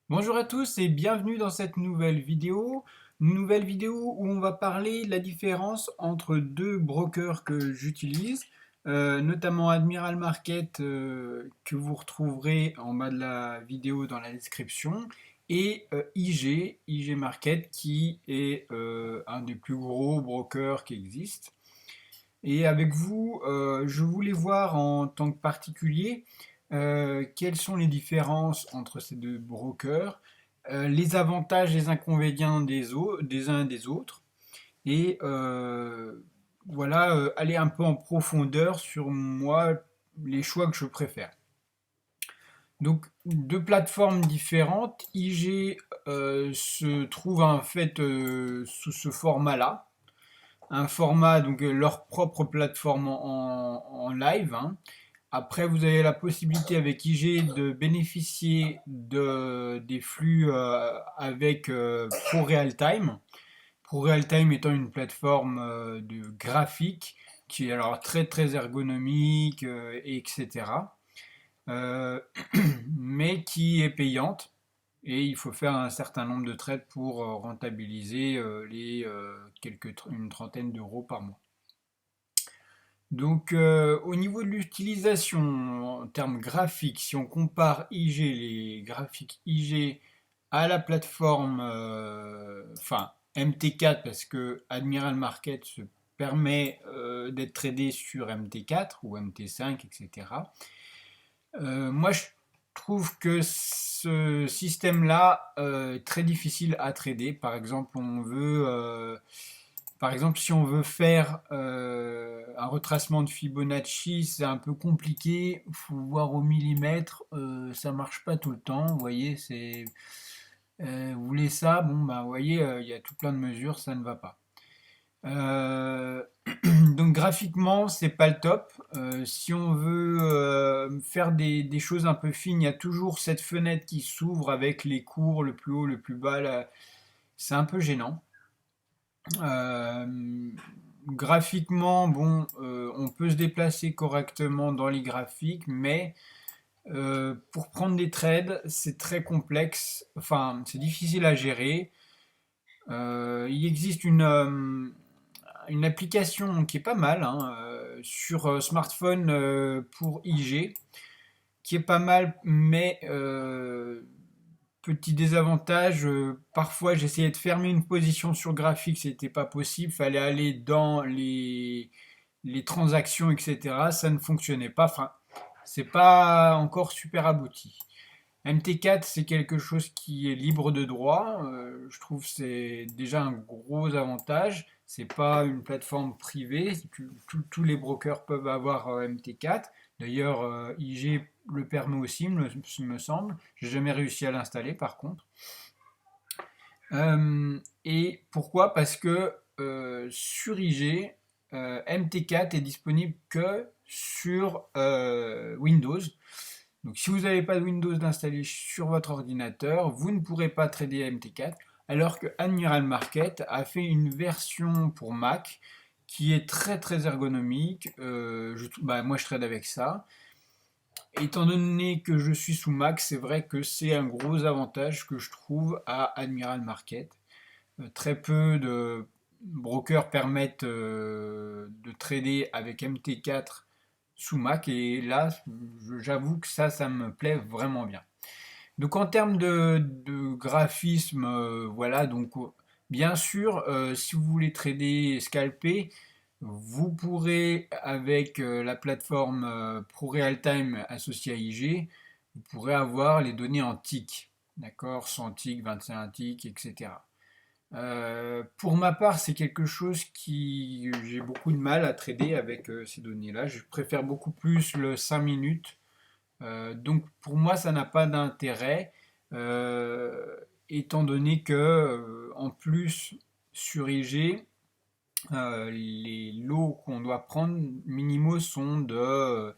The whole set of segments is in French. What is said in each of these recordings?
Bonjour à tous et bienvenue dans cette nouvelle vidéo. Une nouvelle vidéo où on va parler de la différence entre deux brokers que j'utilise, notamment Admiral Market que vous retrouverez en bas de la vidéo dans la description et IG Market qui est un des plus gros brokers qui existent. Et avec vous, je voulais voir en tant que particulier quelles sont les différences entre ces deux brokers, les avantages et les inconvénients des uns et des autres, et voilà, aller un peu en profondeur sur moi, les choix que je préfère. Donc, deux plateformes différentes. IG se trouve en fait sous ce format-là, un format, donc leur propre plateforme en live, hein. Après, vous avez la possibilité avec IG de bénéficier des flux avec ProRealTime. ProRealTime étant une plateforme de graphique qui est alors très très ergonomique, etc. Euh, mais qui est payante et il faut faire un certain nombre de trades pour rentabiliser une trentaine d'euros par mois. Donc, au niveau de l'utilisation en termes graphiques, si on compare IG, les graphiques IG à la plateforme, enfin MT4, parce que Admiral Market se permet d'être tradé sur MT4 ou MT5, etc. Moi, je trouve que ce système-là est très difficile à trader. Par exemple, si on veut faire un retracement de Fibonacci, c'est un peu compliqué. Il faut voir au millimètre. Ça marche pas tout le temps. Vous voyez, vous voulez ça, bon, bah, vous voyez, il y a tout plein de mesures, ça ne va pas. Euh, donc graphiquement, c'est pas le top. Si on veut faire des choses un peu fines, il y a toujours cette fenêtre qui s'ouvre avec les cours, le plus haut, le plus bas. Là. C'est un peu gênant. Euh, Graphiquement, bon, on peut se déplacer correctement dans les graphiques, mais pour prendre des trades, c'est très complexe. Enfin, c'est difficile à gérer. Il existe une application qui est pas mal hein, sur smartphone pour IG, qui est pas mal, mais petit désavantage, parfois j'essayais de fermer une position sur graphique, c'était pas possible, fallait aller dans les transactions, etc. Ça ne fonctionnait pas, enfin, c'est pas encore super abouti. MT4, c'est quelque chose qui est libre de droit. Je trouve que c'est déjà un gros avantage. C'est pas une plateforme privée. Tous les brokers peuvent avoir MT4. D'ailleurs, IG le permet aussi, me semble. J'ai jamais réussi à l'installer par contre. Et pourquoi? Parce que sur IG, MT4 est disponible que sur Windows. Donc si vous n'avez pas de Windows d'installer sur votre ordinateur, vous ne pourrez pas trader MT4, alors que Admiral Market a fait une version pour Mac qui est très très ergonomique. Moi je trade avec ça. Étant donné que je suis sous Mac, c'est vrai que c'est un gros avantage que je trouve à Admiral Market. Très peu de brokers permettent de trader avec MT4 sous Mac et là, j'avoue que ça me plaît vraiment bien. Donc en termes de graphisme, voilà, donc bien sûr, si vous voulez trader et scalper, vous pourrez avec la plateforme ProRealTime associée à IG, vous pourrez avoir les données en tick, d'accord, 100 ticks, 25 ticks, etc. Pour ma part, c'est quelque chose qui j'ai beaucoup de mal à trader avec ces données-là. Je préfère beaucoup plus le 5 minutes. Donc pour moi, ça n'a pas d'intérêt, euh, étant donné que en plus sur IG, les lots qu'on doit prendre minimaux sont de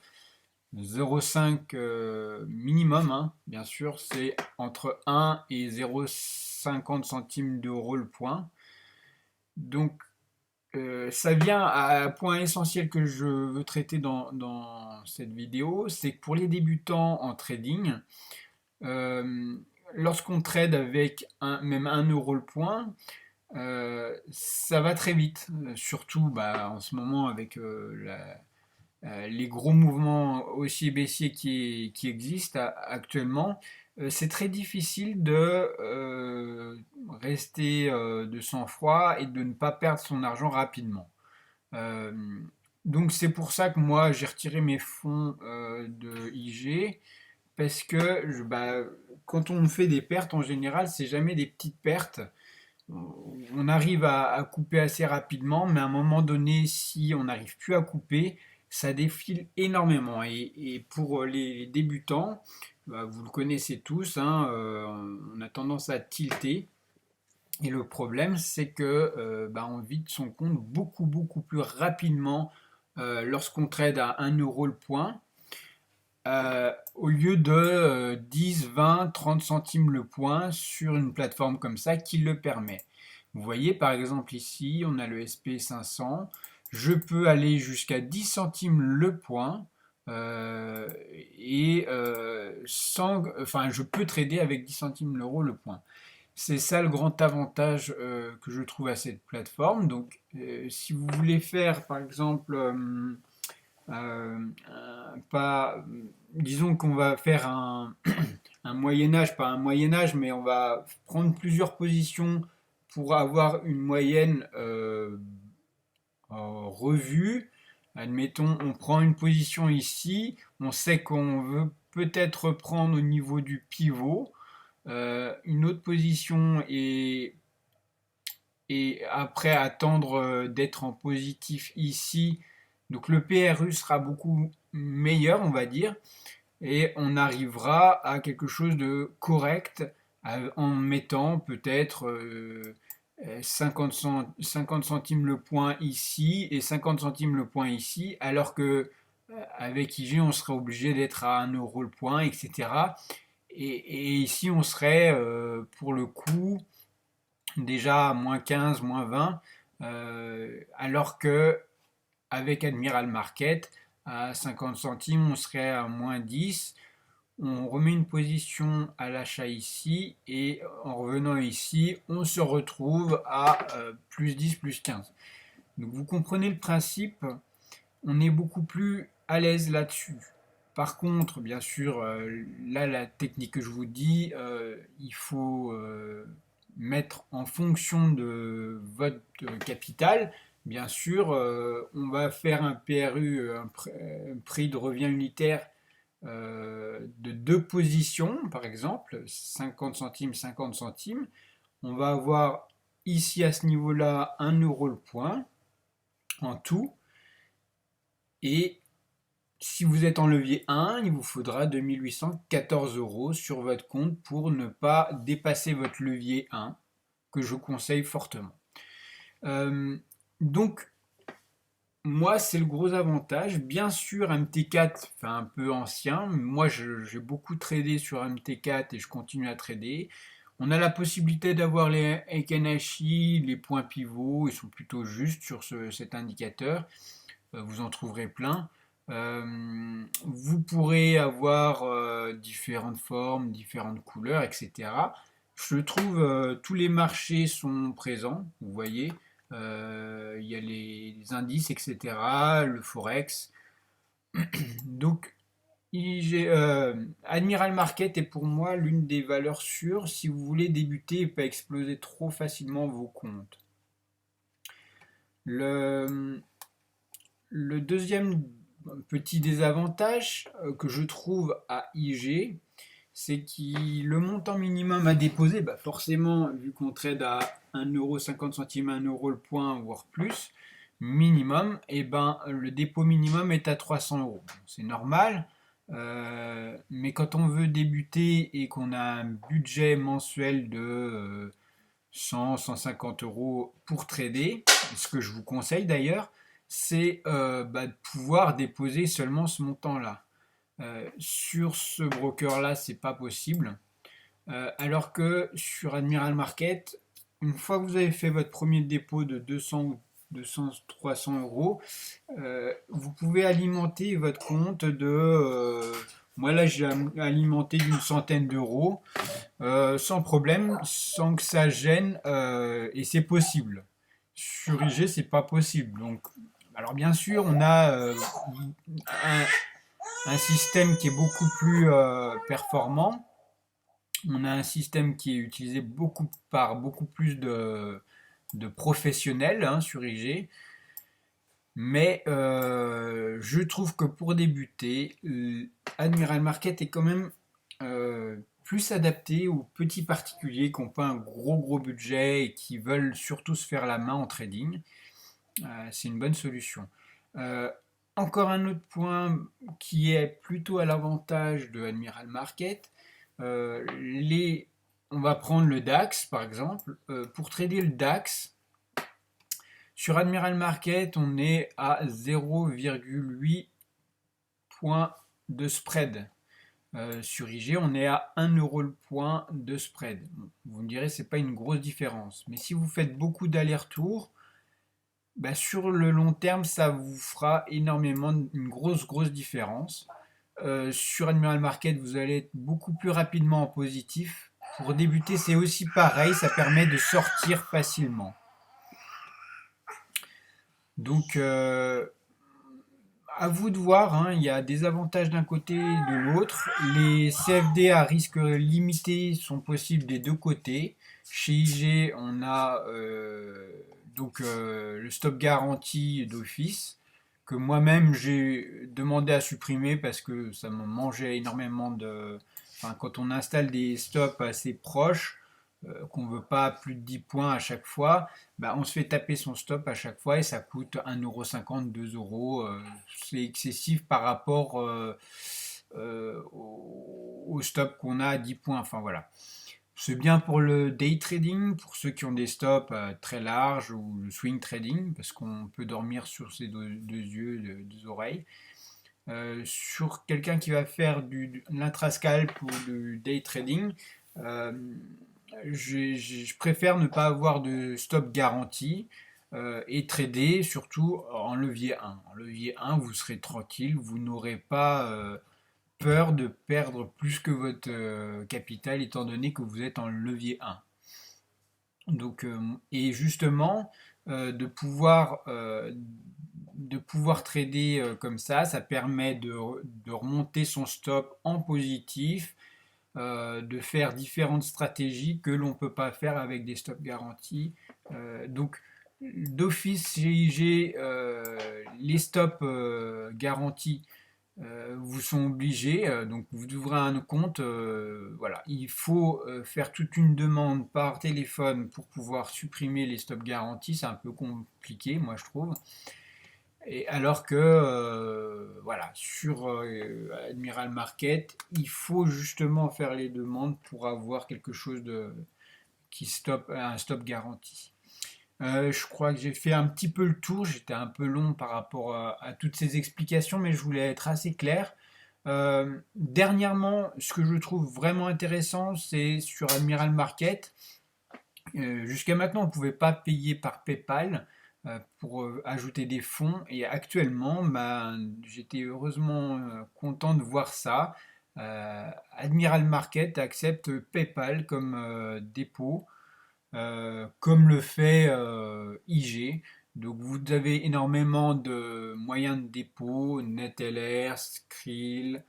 0,5 minimum, hein. Bien sûr, c'est entre 1 et 0,50 centimes d'euros le point. Donc, ça vient à un point essentiel que je veux traiter dans cette vidéo, c'est que pour les débutants en trading, euh, lorsqu'on trade avec même 1 euro le point, ça va très vite. Surtout en ce moment avec les gros mouvements haussiers et baissiers qui existent actuellement. C'est très difficile de rester de sang-froid et de ne pas perdre son argent rapidement. Euh, donc c'est pour ça que moi j'ai retiré mes fonds de IG parce que quand on fait des pertes en général, c'est jamais des petites pertes. On arrive à couper assez rapidement, mais à un moment donné, si on n'arrive plus à couper, ça défile énormément. Et pour les débutants, vous le connaissez tous, hein, on a tendance à tilter. Et le problème, c'est que on vide son compte beaucoup, beaucoup plus rapidement lorsqu'on trade à 1 euro le point, au lieu de 10, 20, 30 centimes le point sur une plateforme comme ça qui le permet. Vous voyez, par exemple, ici, on a le SP500. Je peux aller jusqu'à 10 centimes le point je peux trader avec 10 centimes l'euro le point. C'est ça le grand avantage que je trouve à cette plateforme. Donc, si vous voulez faire, par exemple, pas, disons qu'on va faire un Moyen Âge, pas un Moyen Âge, mais on va prendre plusieurs positions pour avoir une moyenne revue. Admettons, on prend une position ici, on sait qu'on veut peut-être prendre au niveau du pivot, une autre position et après attendre d'être en positif ici. Donc le PRU sera beaucoup meilleur, on va dire, et on arrivera à quelque chose de correct en mettant peut-être 50 centimes le point ici et 50 centimes le point ici, alors que avec IG on serait obligé d'être à 1 euro le point, etc. Et ici on serait pour le coup déjà à moins 15, moins 20, alors que avec Admiral Market, à 50 centimes, on serait à moins 10. On remet une position à l'achat ici et en revenant ici, on se retrouve à plus 10, plus 15. Donc vous comprenez le principe, on est beaucoup plus à l'aise là-dessus. Par contre, bien sûr, là, la technique que je vous dis, il faut mettre en fonction de votre capital. Bien sûr, on va faire un PRU, un prix de revient unitaire de deux positions, par exemple, 50 centimes, 50 centimes. On va avoir ici à ce niveau-là 1 euro le point en tout. Et si vous êtes en levier 1, il vous faudra 2814 euros sur votre compte pour ne pas dépasser votre levier 1, que je conseille fortement. Euh, donc, moi, c'est le gros avantage. Bien sûr, MT4, enfin un peu ancien. Moi, j'ai beaucoup tradé sur MT4 et je continue à trader. On a la possibilité d'avoir les Ekenashi, les points pivots, ils sont plutôt justes sur cet indicateur. Vous en trouverez plein. Vous pourrez avoir différentes formes, différentes couleurs, etc. Je trouve tous les marchés sont présents, vous voyez. Il y a les indices, etc., le forex. Donc, Admiral Market est pour moi l'une des valeurs sûres si vous voulez débuter et pas exploser trop facilement vos comptes. Le, le deuxième petit désavantage que je trouve à IG, c'est que le montant minimum à déposer, forcément, vu qu'on trade à 1,50 €, 1 euro le point, voire plus, minimum, et le dépôt minimum est à 300 euros. C'est normal, mais quand on veut débuter et qu'on a un budget mensuel de 100, 150 euros pour trader, ce que je vous conseille d'ailleurs, c'est de pouvoir déposer seulement ce montant-là. Sur ce broker-là, c'est pas possible. Alors que sur Admiral Market, une fois que vous avez fait votre premier dépôt de 200 ou 200, 300 euros, vous pouvez alimenter votre compte de Moi là, j'ai alimenté d'une centaine d'euros, sans problème, sans que ça gêne, et c'est possible. Sur IG, c'est pas possible. Donc, alors bien sûr, on a un, un système qui est beaucoup plus performant. On a un système qui est utilisé par beaucoup plus de professionnels, hein, sur IG. Mais je trouve que pour débuter, Admiral Market est quand même plus adapté aux petits particuliers qui n'ont pas un gros budget et qui veulent surtout se faire la main en trading. C'est une bonne solution. Euh, Encore un autre point qui est plutôt à l'avantage de Admiral Market, on va prendre le DAX par exemple. Pour trader le DAX, sur Admiral Market, on est à 0,8 points de spread. Sur IG, on est à 1 euro le point de spread. Bon, vous me direz, c'est pas une grosse différence. Mais si vous faites beaucoup d'allers-retours, bah, sur le long terme, ça vous fera énormément une grosse différence. Sur Admiral Market, vous allez être beaucoup plus rapidement en positif. Pour débuter, c'est aussi pareil, ça permet de sortir facilement. Donc, à vous de voir, hein, il y a des avantages d'un côté et de l'autre. Les CFD à risque limité sont possibles des deux côtés. Chez IG, on a le stop garanti d'office, que moi-même j'ai demandé à supprimer parce que ça me mangeait énormément de... Enfin, quand on installe des stops assez proches, qu'on ne veut pas plus de 10 points à chaque fois, bah, on se fait taper son stop à chaque fois et ça coûte 1,50 €, 2 euros. C'est excessif par rapport au stop qu'on a à 10 points. Enfin voilà. C'est bien pour le day trading, pour ceux qui ont des stops très larges ou le swing trading, parce qu'on peut dormir sur ses deux yeux, deux oreilles. Sur quelqu'un qui va faire de l'intrascalp ou du day trading, euh, je préfère ne pas avoir de stop garanti et trader surtout en levier 1. En levier 1, vous serez tranquille, vous n'aurez pas peur de perdre plus que votre capital étant donné que vous êtes en levier 1. Donc, et justement, de pouvoir trader comme ça permet de remonter son stop en positif, de faire différentes stratégies que l'on ne peut pas faire avec des stops garantis. Donc, d'office GIG, les stops garantis vous sont obligés, donc vous ouvrez un compte, voilà, il faut faire toute une demande par téléphone pour pouvoir supprimer les stops garantis, c'est un peu compliqué, moi je trouve. Et alors que, voilà, sur Admiral Market, il faut justement faire les demandes pour avoir quelque chose qui stoppe, un stop garanti. Je crois que j'ai fait un petit peu le tour, j'étais un peu long par rapport à toutes ces explications, mais je voulais être assez clair. Dernièrement, ce que je trouve vraiment intéressant, c'est sur Admiral Market. Jusqu'à maintenant, on ne pouvait pas payer par PayPal pour ajouter des fonds. Et actuellement, bah, j'étais heureusement content de voir ça. Admiral Market accepte PayPal comme dépôt, comme le fait IG. Donc vous avez énormément de moyens de dépôt, NetLR, Skrill,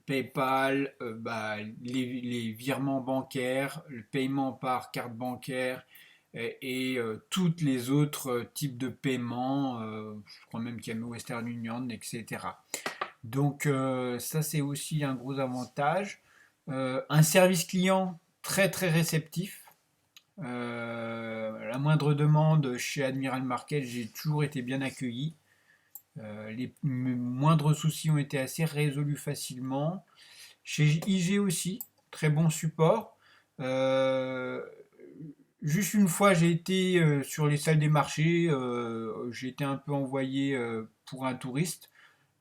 PayPal, bah, les virements bancaires, le paiement par carte bancaire et tous les autres types de paiements, je crois même qu'il y a Western Union, etc. Donc ça c'est aussi un gros avantage. Un service client très réceptif. La moindre demande chez Admiral Market, j'ai toujours été bien accueilli. Les moindres soucis ont été assez résolus facilement. Chez IG aussi, très bon support. Euh, Juste une fois, j'ai été sur les salles des marchés, j'ai été un peu envoyé pour un touriste,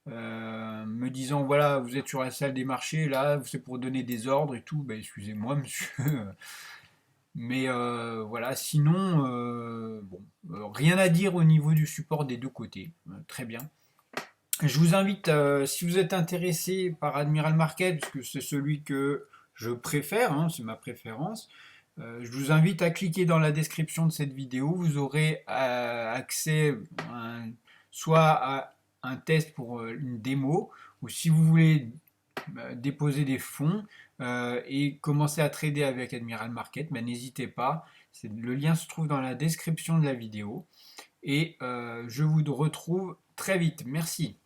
me disant voilà, vous êtes sur la salle des marchés, là, c'est pour donner des ordres et tout. Ben, excusez-moi, monsieur. Mais voilà, sinon, bon, rien à dire au niveau du support des deux côtés. Très bien. Je vous invite, si vous êtes intéressé par Admiral Market, puisque c'est celui que je préfère, hein, c'est ma préférence, je vous invite à cliquer dans la description de cette vidéo. Vous aurez accès soit à un test pour une démo, ou si vous voulez déposer des fonds et commencer à trader avec Admiral Market, ben, n'hésitez pas. Le lien se trouve dans la description de la vidéo. Et je vous retrouve très vite. Merci.